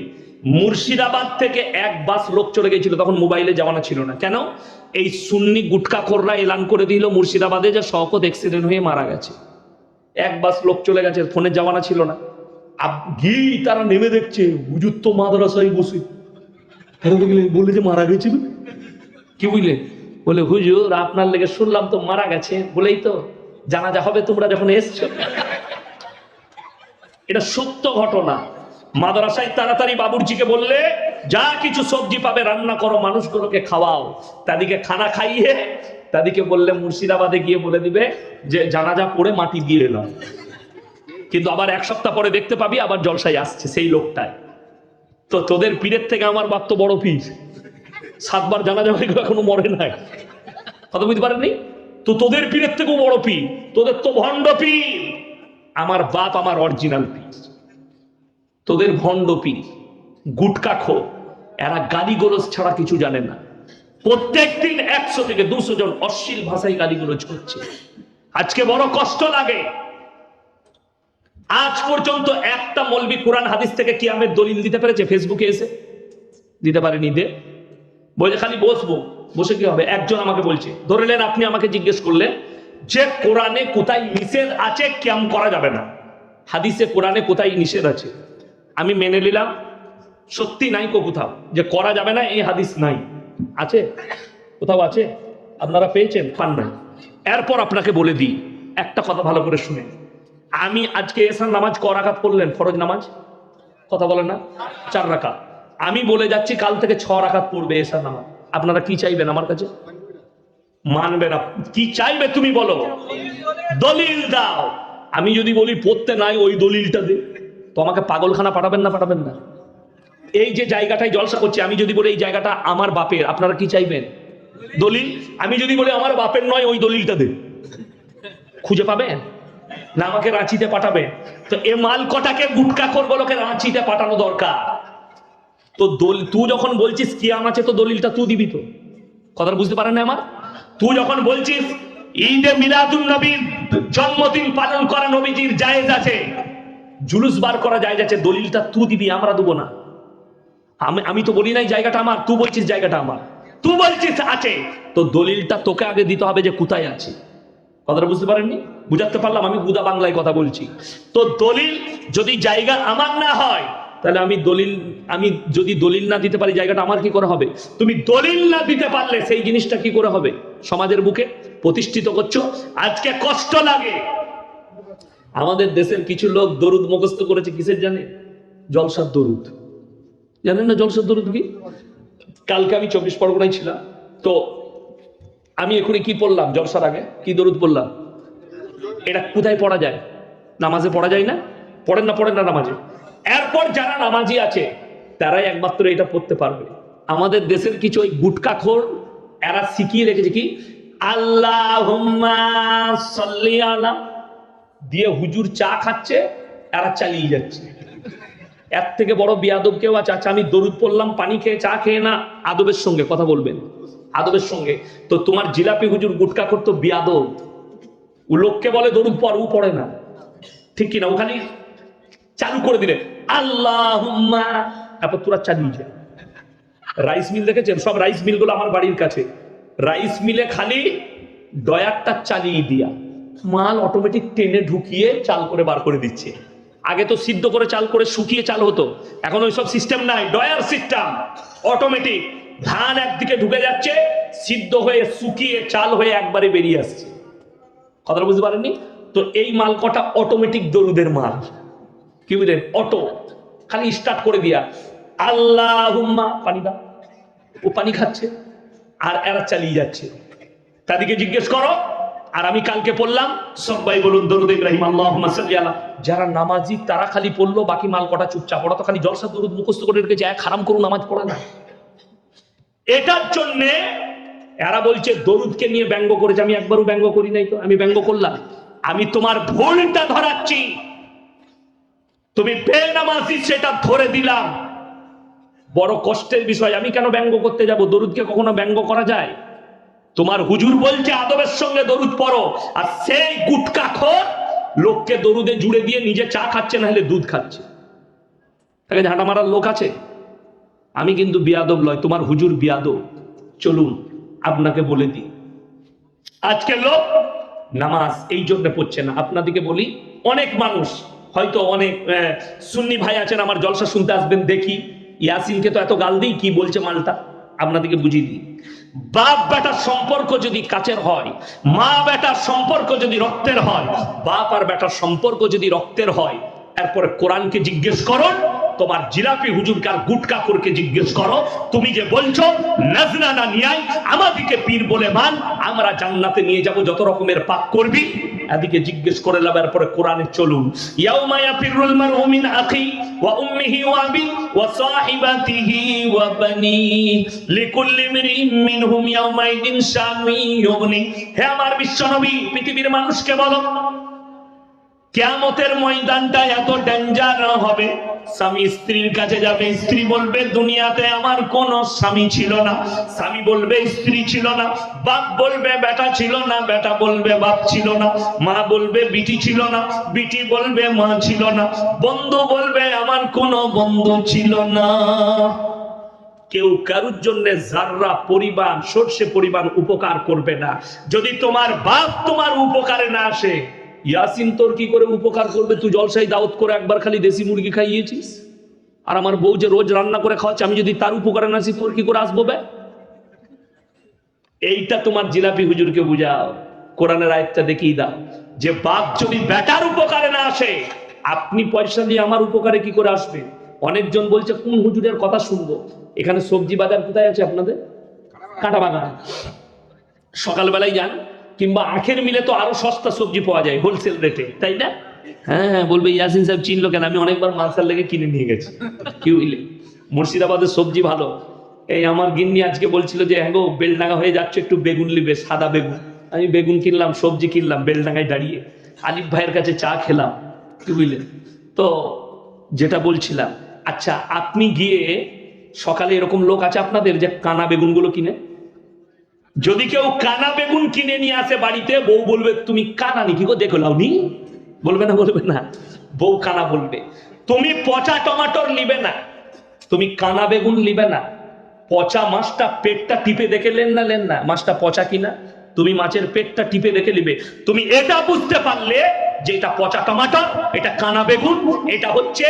মুর্শিদাবাদ থেকে এক বাস লোক চলে গেছিল, তখন মোবাইলে জামানা ছিল না। কেন? এই সুন্নি গুটখাখোররা এলান করে দিল মুর্শিদাবাদে যে শওকত অ্যাক্সিডেন্ট হয়ে মারা গেছে। এক বাস লোক চলে গেছে, ফোনের জামানা ছিল না। গিয়ে তারা নেমে দেখছে হুজুর তো মাদ্রাসায় বসে, বললে যে মারা গেছে। কি বুঝলে? বলে হুজুর আপনার লেগে শুনলাম তো মারা গেছে, বলেই তো জানাজা হবে তোমরা যখন এসছো। এটা সত্য ঘটনা। মাদ্রাসায় তাড়াতাড়ি বাবুর্চিকে বললে যা কিছু সবজি পাবে রান্না করো, মানুষগুলোকে খাওয়াও। তাদেরকে খানা খাইয়ে তাদেরকে বললে মুর্শিদাবাদে গিয়ে বলে দিবে যে জানাজা পড়ে মাটি দিয়ে এলাম। কিন্তু আবার 1 সপ্তাহ পরে দেখতে পাবি আবার জলসায় আসছে সেই লোকটাই। তো তোদের পীরের থেকে আমার বাপ তো বড় পীর, 7 বার জানাজা হয়ে গেল এখনো মরে নাই। কথা বুঝতে পারেননি? তো তোদের পীরের থেকেও বড় পীর, তোদের তো ভণ্ড পীর। আমার বাপ আমার অরিজিনাল পীর, তোদের ভণ্ড পীর গুটখাখোর। এরা গালিগোলজ ছাড়া কিছু জানে না। প্রত্যেকদিন 100 থেকে 200 জন অশ্লীল ভাষায় গালিগোলজ করছে। আজকে বড় কষ্ট লাগে, আজ পর্যন্ত একটা মৌলবি কোরআন হাদিস থেকে কিয়ামের দলিল দিতে পেরেছে? ফেসবুকে এসে দিতে পারেনি। দে বলে খালি বসবো, বসে কি হবে? একজন আমাকে বলছে, ধরে নেন আপনি আমাকে জিজ্ঞেস করলেন যে কোরআনে কোথায় নিষেধ আছে কিয়াম করা যাবে না, হাদিসে কোরআনে কোথায় নিষেধ আছে? আমি মেনে নিলাম সত্যি নাই কোথাও যে করা যাবে না, এই হাদিস নাই। আছে কোথাও? আছে? আপনারা পেয়েছেন? পান নাই। এরপর আপনাকে বলে দিই একটা কথা ভালো করে শুনে, আমি আজকে এসার নামাজ ক রাকাত পড়লেন? ফরজ নামাজ কথা বলেন না, 4 রাকাত। আমি বলে যাচ্ছি কাল থেকে 6 রাকাত পড়বে এসার নামাজ। আপনারা কি চাইবেন আমার কাছে? মানবে না। কি চাইবে তুমি বলো, দলিল দাও। আমি যদি বলি পড়তে নাই, ওই দলিলটা দে, তো আমাকে পাগলখানা পাঠাবেন না? পাঠাবেন না? এই যে জায়গাটায় জলসা করছি, আমি যদি বলি এই জায়গাটা আমার বাপের, আপনারা কি চাইবেন? দলিল। আমি যদি বলি আমার বাপের নয়, ওই দলিলটা দে, খুঁজে পাবেন না? আমাকে রাঁচিতে পাঠাবে। তো এ মাল কটাকে গুটকা করবো লোকে রাঁচিতে পাঠানো দরকার। তো তুই যখন বলছিস কিয়াম আছে, তো দলিলটা তুই দিবি। তো কথাটা বুঝতে পারেন না আমার? তুই যখন বলছিস ঈদে মিলাদুন নবীর জন্মদিন পালন করা নবীজির জায়েজ আছে, জুলুস বার করা জায়েজ আছে, দলিলটা তুই দিবি, আমরা দেবো না। আমি তো বলি নাই জায়গাটা আমার, তুই বলছিস জায়গাটা আমার, তুই বলছিস আছে, তো দলিলটা তোকে আগে দিতে হবে যে কোথায় আছে। কথাটা বুঝতে পারেননি? বুঝাতে পারলাম? আমি বুদা বাংলায় কথা বলছি। তো দলিল যদি জায়গা আমার না হয়, তাহলে আমি যদি দলিল না দিতে পারি, জায়গাটা আমার কি করে হবে? তুমি দলিল না দিতে পারলে সেই জিনিসটা কি করে হবে? সমাজের বুকে প্রতিষ্ঠিত করছো। আজকে কষ্ট লাগে, আমাদের দেশের কিছু লোক দরুদ মুখস্থ করেছে, কিসের জানে? জলসার দরুদ। জানেন না জলসার দরুদ কি? কালকে আমি 24 পরগনায় ছিলাম, তো আমি এখনই কি পড়লাম? জলসার আগে কি দরুদ পড়লাম? এটা কোথায় পড়া যায়? নামাজে পড়া যায় না? পড়েন না নামাজে? এরপর যারা নামাজি আছে তারাই একমাত্র এটা পড়তে পারবে। আমাদের দেশের কিছু ওই গুটকাখোর, এরা শিখিয়ে রেখেছে কি আল্লাহুম্মা সাল্লি আলা দিয়ে হুজুর চা খাচ্ছে, এরা চালিয়ে যাচ্ছে। এর থেকে বড় বিয়াদব কেউ আছে? আচ্ছা আমি দরুদ পড়লাম পানি খেয়ে, চা খেয়ে না, আদবের সঙ্গে কথা বলবেন, আদবের সঙ্গে। তো তোমার জিলাপি হুজুর গুটকা করতো বিয়াদব, ও লোককে বলে দরুদ পড়, ও পড়ে না, ঠিক কিনা? ওখানে চালু করে দিলে আল্লাহুম্মা, তারপর তোরা চালিয়ে যায়। রাইস মিল দেখেছেন? সব রাইস মিল গুলো আমার বাড়ির কাছে। রাইস মিলে খালি ডয়ারটা চালিয়ে দিয়া মাল অটোমেটিক টেনে ঢুকিয়ে চাল করে বার করে দিচ্ছে। আগে তো সিদ্ধ করে চাল করে শুকিয়ে চাল হতো, এখন ওইসব সিস্টেম নাই, ডয়ার সিস্টেম, অটোমেটিক। ধান একদিকে ঢুকে যাচ্ছে, সিদ্ধ হয়ে শুকিয়ে চাল হয়ে একবারে বেরিয়ে আসছে। কথাটা বুঝতে পারেননি? তো এই মাল কটা অটোমেটিক দরুদের মাল, কি বুঝলেন? অটো, খালি স্টার্ট করে দিয়া আল্লাহুম্মা পানি দাও, ও পানি খাচ্ছে আর এরা চালিয়ে যাচ্ছে। তাদেরকে জিজ্ঞেস করো। আর আমি কালকে পড়লাম, সবাই বলুন দরুদ ইব্রাহিম আল্লাহুম্মা সাল্লি আলা। যারা নামাজি তারা খালি পড়লো, বাকি মাল কটা চুপচাপ। ওরা তো খালি জলসা দরুদ মুখস্থ করে রেখেছে, এক হারাম করুন নামাজ পড়ে না। এটার জন্য এরা বলছে দরুদকে নিয়ে ব্যঙ্গ করেছে। আমি একবারও ব্যঙ্গ করি নাই। তো আমি ব্যঙ্গ করলাম? আমি তোমার ভুলটা ধরাচ্ছি, তুমি বেনামাজি সেটা ধরে দিলাম। বড় কষ্টের বিষয়। আমি কেন ব্যঙ্গ করতে যাব? দরুদকে কখনো ব্যঙ্গ করা যায়? তোমার হুজুর বলছে আদবের সঙ্গে দরুদ পড়ো, আর সেই গুটকাখোর লোককে দরুদে জুড়ে দিয়ে নিজে চা খাচ্ছে, না হলে দুধ খাচ্ছে। তাকে ঝাঁটা মারার লোক আছে। আমি কিন্তু বিয়াদব নয়, তোমার হুজুর বিয়াদব। চলুন আপনাকে বলে দিই, আজকে লোক নামাজ এই জন্য পড়ছে না। আপনাদেরকে বলি, অনেক মানুষ হয়তো অনেক সুন্নি ভাই আছেন, আমার জলসা শুনতে আসবেন, দেখি ইয়াসিনকে তো এত গাল দিই, কি বলছে মালটা আপনাদেরকে বুঝিয়ে দিই। বাপ বেটার সম্পর্ক যদি কাছের হয়, মা বেটার সম্পর্ক যদি রক্তের হয়, বাপ আর বেটার সম্পর্ক যদি রক্তের হয়, এরপরে কোরআনকে জিজ্ঞেস করো, তোমার জিলাপি হুজুরকার গুটকাখোরকে জিজ্ঞেস করো, তুমি যে বলছো নাজনা না নিয়াই আমাদিকে পীর বলে মান, আমরা জান্নাতে নিয়ে যাব, যত রকমের পাপ করবি, এদিকে জিজ্ঞেস করে লাভ। এরপরে কোরআনে চলুন, ইয়াউমা ইয়াফিরুল মারউ মিন আখি ওয়া উম্মিহি ওয়া আবি ওয়া সাহিবাতিহি ওয়া বানি লিকুল্লি ইমরিইন মিনহুম ইয়াউমাইদিন শানু ইউগনি। হে আমার বিশ্বনবী, পৃথিবীর মানুষকে বলো, কিয়ামতের ময়দানটা এত ডেঞ্জার হবে, স্বামী স্ত্রীর কাছে যাবে, স্ত্রী বলবে দুনিয়াতে আমার কোনো স্বামী ছিল না, স্বামী বলবে স্ত্রী ছিল না, বাপ বলবে বেটা ছিল না, বেটা বলবে বাপ ছিল না, মা বলবে বিটি ছিল না, বিটি বলবে মা ছিল না, বন্ধু বলবে আমার কোনো বন্ধু ছিল না। কেউ কারুর জন্য যাররা পরিমাণ, সর্ষে পরিমাণ উপকার করবে না। যদি তোমার বাপ তোমার উপকারে না আসে, ইয়াসিন তোর কি করে উপকার করবে? তুই জলসাই দাওয়াত করে একবার খালি দেশি মুরগি খাইয়েছিস, আর আমার বউ যে রোজ রান্না করে খাওয়াচ্ছে, আমি যদি তার উপকারে না আসি তোর কি করে আসবো বে? এইটা তোমার জিলাপি হুজুরকে বুঝাও, কোরআনের আয়াতটা দেখিয়ে দাও যে বাপ যদি বেটার উপকারে না আসে, আপনি পয়সা দিয়ে আমার উপকারে কি করে আসবে? অনেকজন বলছে কোন হুজুরের কথা শুনবো। এখানে সবজি বাজার কোথায় আছে আপনাদের? কাঁটা বাগান। সকালবেলায় যান, কিংবা আখের মিলে তো আরো সস্তা সবজি পাওয়া যায় হোলসেল রেটে, তাই না? হ্যাঁ, বলবে ইয়াসিন সাহেব চিনলো কেন? আমি অনেকবার মালসার লেগে কিনে নিয়ে গেছি। কি বুঝলে, মুর্শিদাবাদের সবজি ভালো। এই আমার গিন্নি আজকে বলছিল যে হ্যাঁ গো, বেলডাঙ্গা হয়ে যাচ্ছে, একটু বেগুন নিবে, সাদা বেগুন। আমি বেগুন কিনলাম, সবজি কিনলাম, বেলডাঙ্গায় দাঁড়িয়ে আলিফ ভাইয়ের কাছে চা খেলাম। কি বুঝলেন? তো যেটা বলছিলাম, আচ্ছা আপনি গিয়ে সকালে এরকম লোক আছে আপনাদের যে কানা বেগুনগুলো কিনে? যদি কেউ কানা বেগুন কিনে নিয়ে আসে বাড়িতে, বউ বলবে তুমি কানা নাকি গো, দেখো লাউনি? বলবে না? বলবে না? বউ কানা বলবে। তুমি পচা টমাটোর নিবে না, তুমি কানা বেগুন নিবে না। পচা মাছটা পেটটা টিপে দেখে লেন না মাছটা পচা কিনা, তুমি মাছের পেটটা টিপে দেখে নিবে। তুমি এটা বুঝতে পারলে যে এটা পচা টমাটোর, এটা কানা বেগুন, এটা হচ্ছে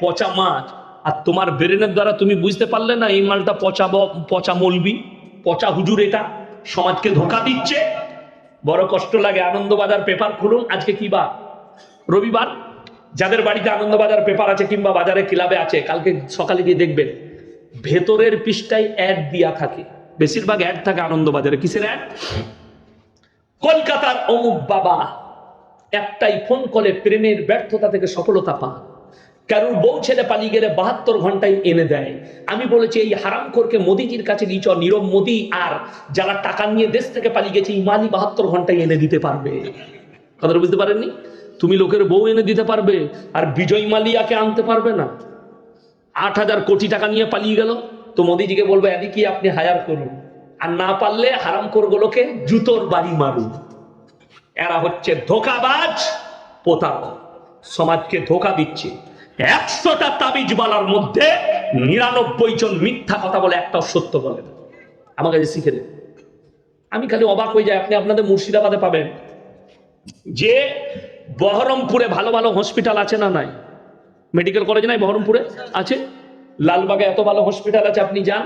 পচা মাছ। আর তোমার ব্রেনের দ্বারা তুমি বুঝতে পারলে না এই মালটা পচা মলবি, পচা হুজুর, এটা সমাজকে ধোঁকা দিচ্ছে। বড় কষ্ট লাগে। আনন্দবাজার পেপার খুলুন, আজকে কি বার? রবিবার। যাদের বাড়িতে আনন্দবাজার পেপার আছে কিংবা বাজারে ক্লাবে আছে, কালকে সকালে গিয়ে দেখবেন ভেতরের পৃষ্ঠায় অ্যাড দিয়া থাকে, বেশিরভাগ অ্যাড থাকে আনন্দবাজারে। কিসের অ্যাড? কলকাতার অমুক বাবা একটাই ফোন কলে প্রেমের ব্যর্থতা থেকে সফলতা পান, কারোর বউ ছেলে পালিয়ে গেলে 72 ঘন্টায় এনে দেয়। আমি বলেছি এই হারামখোরকে মোদিজির কাছে নিয়ে চল, নীরব মোদি আর যারা টাকা নিয়ে দেশ থেকে পালিয়ে গেছে, এই মালি 72 ঘন্টায় এনে দিতে পারবে। কথাটা বুঝতে পারেননি? তুমি লোকের বউ এনে দিতে পারবে, আর বিজয় মালিয়াকে আনতে পারবে না। 8,000 কোটি টাকা নিয়ে পালিয়ে গেল, তো মোদিজিকে বলবো এদিকে আপনি হায়ার করুন, আর না পারলে হারামখোরগুলোকে জুতোর বাড়ি মারুন। এরা হচ্ছে ধোঁকাবাজ, প্রতারক, সমাজকে ধোঁকা দিচ্ছে। 100টা তাবিজওয়ালার মধ্যে 99 জন মিথ্যা কথা বলে, একটাও সত্য বলে না। আমার কাছে শিখে দেন। আমি খালি অবাক হয়ে যাই। আপনি আপনাদের মুর্শিদাবাদে পাবেন যে বহরমপুরে ভালো ভালো হসপিটাল আছে না নাই? মেডিকেল কলেজ নাই বহরমপুরে? আছে। লালবাগে এত ভালো হসপিটাল আছে, আপনি যান,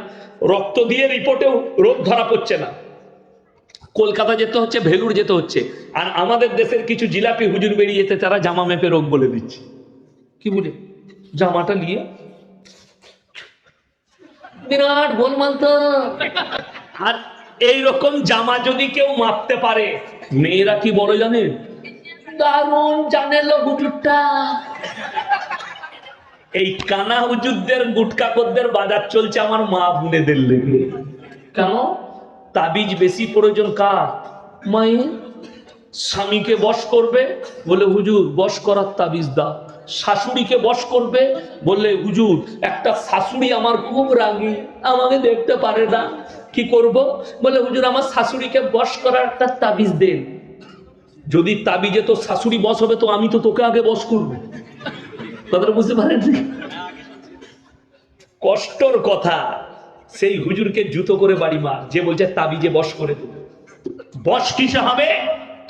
রক্ত দিয়ে রিপোর্টেও রোগ ধরা পড়ছে না। কলকাতা যেতে হচ্ছে, ভেলুর যেতে হচ্ছে। আর আমাদের দেশের কিছু জিলাপি হুজুর বেরিয়েছে, তারা জামা মেপে রোগ বলে দিচ্ছে। কি বলে? জামাটা নিয়ে বিরাট গোলমাল তো। আর এইরকম জামা যদি কেউ মাপতে পারে, মেয়েরা কি বড় জানেন? দারুণ জানে লো হুজুরটা। এই কানা হুজুরদের গুটকাকরদের বাজার চলছে আমার মা বোনেদের লেগে। কেন? তাবিজ বেশি প্রয়োজন কার? মায়ের। স্বামীকে বশ করবে, বলে হুজুর বশ করার তাবিজ দাও। শাশুড়িকে বশ করবে, বললে হুজুর একটা শাশুড়ি আমার খুব রাগী, আমাকে দেখতে পারে না, কি করব? বলে হুজুর আমার শাশুড়িকে বশ করার একটা তাবিজ দেন। যদি তাবিজে তো শাশুড়ি বশ হবে, তো আমি তো তোকে আগে বশ করবো। কথাটা বুঝতে পারেন? কষ্টর কথা। সেই হুজুরকে জুতো করে বাড়ি মার যে বলছে তাবিজে বশ করে দেবে। বশ কিসে হবে?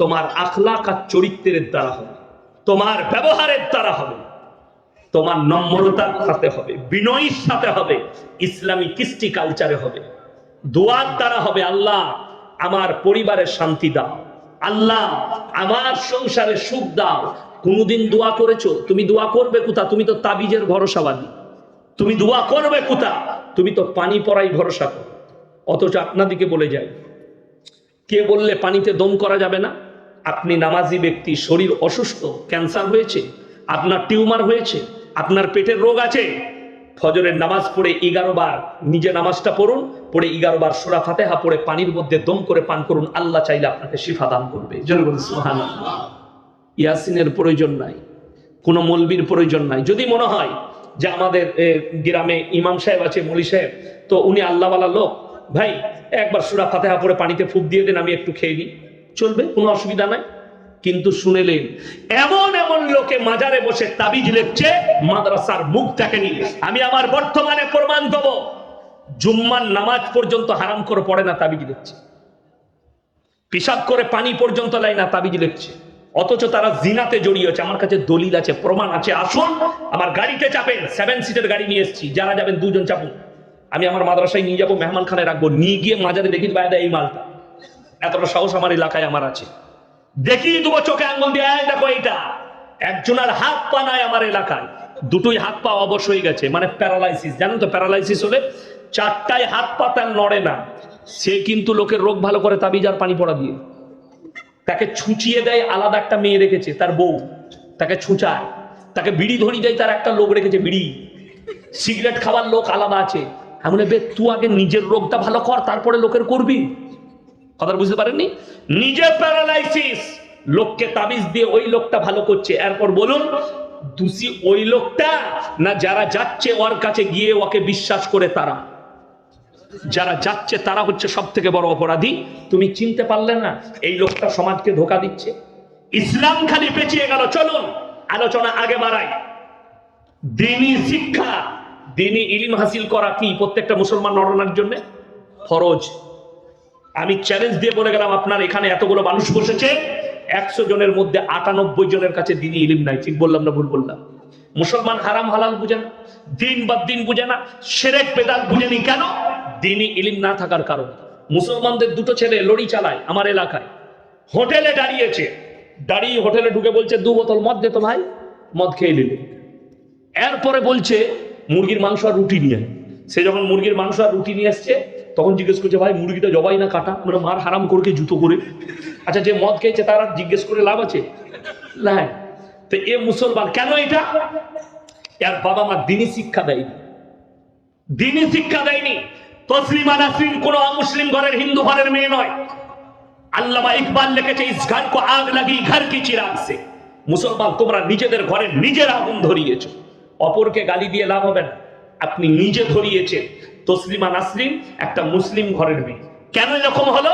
তোমার আখলাক আর চরিত্রের দ্বারা হবে, তোমার ব্যবহারের দ্বারা হবে, তোমার নম্রতার সাথে হবে, বিনয়ের সাথে হবে, ইসলামী কৃষ্টি কালচারে হবে, দোয়ার দ্বারা হবে। আল্লাহ আমার পরিবারের শান্তি দাও, আল্লাহ আমার সংসারে সুখ দাও। কোনদিন দোয়া করেছো? তুমি দোয়া করবে কোথা? তুমি তো তাবিজের ভরসাবাদী। তুমি দোয়া করবে কোথা? তুমি তো পানি পড়াই ভরসা করো। অথচ আপনাদিকে বলে যায়, কে বললে পানিতে দম করা যাবে না? আপনি নামাজি ব্যক্তি, শরীর অসুস্থ, ক্যান্সার হয়েছে, আপনার টিউমার হয়েছে, আপনার পেটের রোগ আছে, ফজরের নামাজ পড়ে 11 বার নিজে নামাজটা পড়ুন, পড়ে 11 বার সূরা ফাতিহা পড়ে পানির মধ্যে দম করে পান করুন। আল্লাহ চাইলে আপনাকে শিফা দান করবে। জোরে বলুন সুবহানাল্লাহ। ইয়াসিনের প্রয়োজন নাই, কোনো মলবির প্রয়োজন নাই। যদি মনে হয় যে আমাদের গ্রামে ইমাম সাহেব আছে, মৌলী সাহেব, তো উনি আল্লাহওয়ালা লোক, ভাই একবার সূরা ফাতিহা পড়ে পানিতে ফুঁক দিয়ে দেন, আমি একটু খেয়ে নিই, চলবে, কোনো অসুবিধা নাই। কিন্তু শুনেলেন এমন এমন লোকে মাজারে বসে তাবিজ লেখছে, মাদ্রাসার মুখ দেখেনি। আমি আমার বর্তমানে প্রমাণ দেব, জুম্মার নামাজ পর্যন্ত হারাম করে পড়ে না, তাবিজ লিখছে। পেশাব করে পানি পর্যন্ত লাই না, তাবিজ লিখছে। অথচ তারা জিনাতে জড়িয়ে আছে। আমার কাছে দলিল আছে, প্রমাণ আছে, আসুন আমার গাড়িতে চাপেন, 7 সিটের গাড়ি নিয়ে এসেছি, যারা যাবেন 2 জন চাপুন, আমি আমার মাদ্রাসায় নিয়ে যাবো, মেহমান খানে রাখবো, নিয়ে গিয়ে মাজারে দেখি বাইরে এই মালটা, এতটা সাহস আমার এলাকায় আমার আছে, দেখিয়ে দেবো চোখে আঙ্গুল দিয়ে, দেখো এইটা। একজনের হাত পা নাই আমার এলাকায়, দুটোই হাত পা অবশ হয়ে গেছে, মানে প্যারালাইসিস, জানেন তো প্যারালাইসিস হলে 4টায় হাত পা তার নড়ে না, সে কিন্তু লোকের রোগ ভালো করে তাবিজ আর পানি পড়া দিয়ে। তাকে ছুঁচিয়ে দেয় আলাদা একটা মেয়ে রেখেছে, তার বউ তাকে ছুঁচায়, তাকে বিড়ি ধরি দেয় তার একটা লোক রেখেছে বিড়ি, সিগারেট খাবার লোক আলাদা আছে। এমন তুই আগে নিজের রোগটা ভালো কর, তারপরে লোকের করবি। কথা বুঝতে পারেননি? নিজে প্যারালাইসিস, লোককে তাবিজ দিয়ে ওই লোকটা ভালো করছে। এরপর বলুন দোষী ওই লোকটা না যারা যাচ্ছে ওর কাছে গিয়ে ওকে বিশ্বাস করে? তারা যারা যাচ্ছে তারা হচ্ছে সব থেকে বড় অপরাধী। তুমি চিনতে পারলে না এই লোকটা সমাজকে ধোঁকা দিচ্ছে? ইসলাম খালি পেঁচিয়ে গেল। চলুন আলোচনা আগে বাড়াই। দ্বীনি শিক্ষা, দ্বীনি ইলম হাসিল করা কি প্রত্যেকটা মুসলমান নরনারীর জন্য ফরজ। আমি চ্যালেঞ্জ দিয়ে বলে গেলাম, আপনার এখানে এতগুলো মানুষ বসেছে, 100 জনের মধ্যে 98 জনের কাছে দ্বীনি ইলম নাই। ঠিক বললাম না ভুল বললাম? মুসলমান হারাম হালাল বুঝে না, দিন বাদ দিন বুঝে না, শিরক বেদাত বুঝেনি। কেন? দ্বীনি ইলম না থাকার কারণ। মুসলমানদের 2টো ছেলে লরি চালায় আমার এলাকায়, হোটেলে দাঁড়িয়েছে, দাঁড়িয়ে হোটেলে ঢুকে বলছে 2 বোতল মদ দে তো ভাই, মদ খেয়ে নিল। এরপরে বলছে মুরগির মাংস আর রুটি নিয়ে। সে যখন মুরগির মাংস আর রুটি নিয়ে আসছে তখন জিজ্ঞেস করছে ভাই মুরগিটা জবাই না কাটা? মানে মার হারাম করকে জুতো করে। আচ্ছা যে মদ খেয়েছে তার আর জিজ্ঞেস করে লাভ আছে? না। তো এ মুসলমান কেন? এটা এর বাবা মা দ্বীনি শিক্ষা দেয়নি, দ্বীনি শিক্ষা দেয়নি। তসলিমা নাসরিন কোন অমুসলিম ঘরের হিন্দু ঘরের মেয়ে নয়। আল্লামা ইকবাল লিখেছে ইস ঘর কো আগ লাগি ঘর কি চিরাগ সে। মুসলমান তোমরা নিজেদের ঘরে নিজের আগুন ধরিয়েছো, অপরকে গালি দিয়ে লাভ হবে না, আপনি নিজে ধরিয়েছেন। তসলিমা নাসরিন একটা মুসলিম ঘরের মেয়ে, কেন এরকম হলো?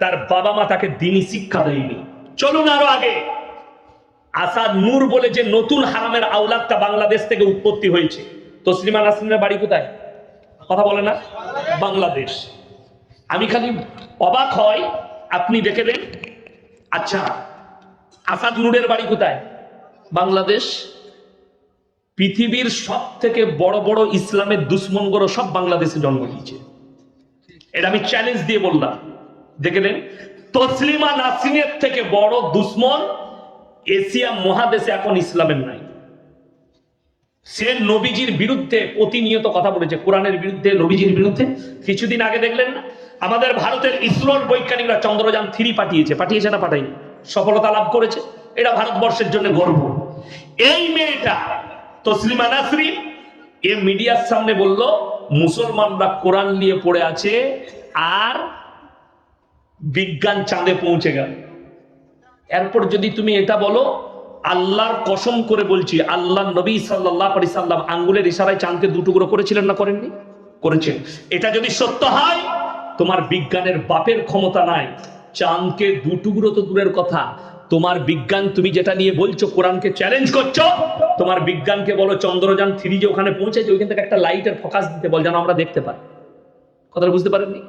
তার বাবা মা তাকে দ্বীনি শিক্ষা দেয়নি। চলুন আরো আগে। আসাদ নূর বলে যে নতুন হারামের আওলাদটা বাংলাদেশ থেকে উৎপত্তি হয়েছে, তসলিমা নাসরিনের বাড়ি কোথায়? কথা বলে না? বাংলাদেশ। আমি খালি অবাক হয়, আপনি দেখে দেন। আচ্ছা আসাদ নূরের বাড়ি কোথায়? বাংলাদেশ। পৃথিবীর সব থেকে বড় বড় ইসলামের দুশ্মনগুলো সব বাংলাদেশে জন্ম নিয়েছে, এটা আমি চ্যালেঞ্জ দিয়ে বললাম। দেখে নেন, তসলিমা নাসরিনের থেকে বড় দুশ্মন এশিয়া মহাদেশে এখন ইসলামের নাই। সে নবীজির বিরুদ্ধে প্রতিনিয়ত কথা বলেছে, কোরআনের বিরুদ্ধে, নবীজির বিরুদ্ধে। কিছুদিন আগে দেখলেন না আমাদের ভারতের ইসরোর বৈজ্ঞানিকরা চন্দ্রযান 3 পাঠিয়েছে না পাঠায়নি? সফলতা লাভ করেছে, এটা ভারতবর্ষের জন্য গর্ব। এই মেয়েটা তসলিমা নাসরিন এ মিডিয়ার সামনে বলল মুসলমানরা কোরআন নিয়ে পড়ে আছে আর বিজ্ঞান চাঁদে পৌঁছে গেল। এরপর যদি তুমি এটা বলো, আল্লাহর কসম করে বলছি, আল্লাহ নবী সাল্লাল্লাহু আলাইহি সাল্লাম আঙ্গুলের ইশারায় চাঁদকে 2 টুকরো করেছিলেন না করেননি? করেছেন। এটা যদি সত্য হয়, তোমার বিজ্ঞানের বাপের ক্ষমতা নাই। চাঁদকে 2 টুকরো তো দূরের কথা, তোমার বিজ্ঞান, তুমি যেটা নিয়ে বলছো কোরআনকে চ্যালেঞ্জ করছো, তোমার বিজ্ঞানকে বলো চন্দ্রযান 3 যে ওখানে পৌঁছেছে ওইখান থেকে একটা লাইটের ফোকাস দিতে বল, যেন আমরা দেখতে পাই। কথাটা বুঝতে পারেননি?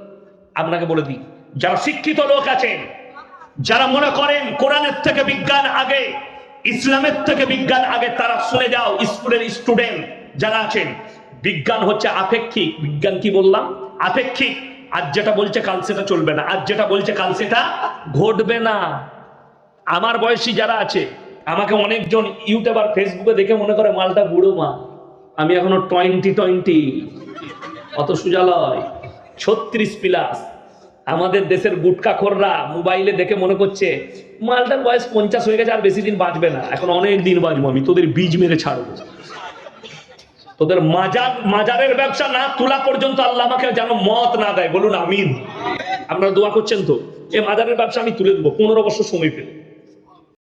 আপনাকে বলে দিই, যারা শিক্ষিত লোক আছেন, যারা মনে করেন কোরআনের থেকে বিজ্ঞান আগে, ইসলামের থেকে বিজ্ঞান আগে, তারা শুনে যাও। স্কুলের স্টুডেন্ট যারা আছেন, বিজ্ঞান হচ্ছে আপেক্ষিক। বিজ্ঞান কি বললাম? আপেক্ষিক। আজ যেটা বলছে কাল সেটা চলবে না, আজ যেটা বলছে কাল সেটা ঘটবে না। আমার বয়সী যারা আছে, আমাকে অনেকজন ইউটিউবার ফেসবুকে দেখে মনে করে মালটা বুড়ো মা। আমি এখনো 20 অত সুজালয় 36+। আমাদের দেশের গুটকাখোররা মোবাইলে দেখে মনে করছে মালটার বয়স 50 হয়ে গেছে, আর বেশি দিন বাঁচবে না, এখন অনেক দিন বাঁচবো, আমি তোদের বীজ মেরে ছাড়বো। তোদের মাজারের ব্যবসা না তোলা পর্যন্ত আল্লাহ আমাকে যেন মত না দেয়। বলুন আমিন। আপনারা দোয়া করছেন তো? এই মাজারের ব্যবসা আমি তুলে দেবো 15 বছর সময় পেলে।